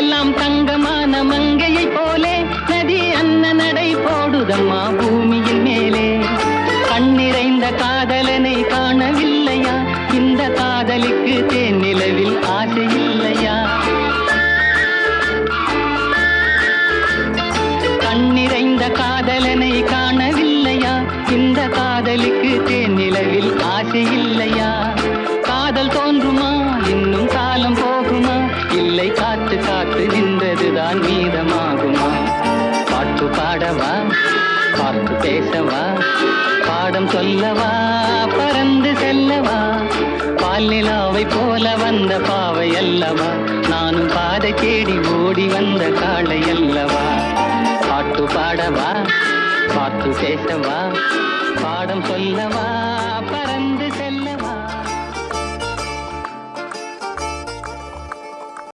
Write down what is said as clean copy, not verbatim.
எல்லாம் தங்கமான மங்கையை போலே நதி அன்ன நடை போடுதம்மா பூமியின் மேலே. கண்ணிறைந்த காதலனை காணவில்லையா? இந்த காதலிக்கு தேன் நிலவில் ஆசை இல்லையா? கண்ணிறைந்த காதலனை காணவில்லையா? இந்த காதலிக்கு தேன் நிலவில் ஆசை இல்லையா? காதல் தோன்றுமா? இன்னும் காலம் போகுமா? இல்லை, காத்து காத்து நின்றதுதான் மீதமாகுமா? பாட்டு பாடவா? பார்த்து பேசவா? பாடம் சொல்லவா? பறந்து செல்லவா? பால் நிலாவை போல வந்த பாவை அல்லவா? நானும் பாதை தேடி ஓடி வந்த காளை அல்லவா? பாட்டு பாடவா? பார்த்து பேசவா? பாடம் சொல்லவா?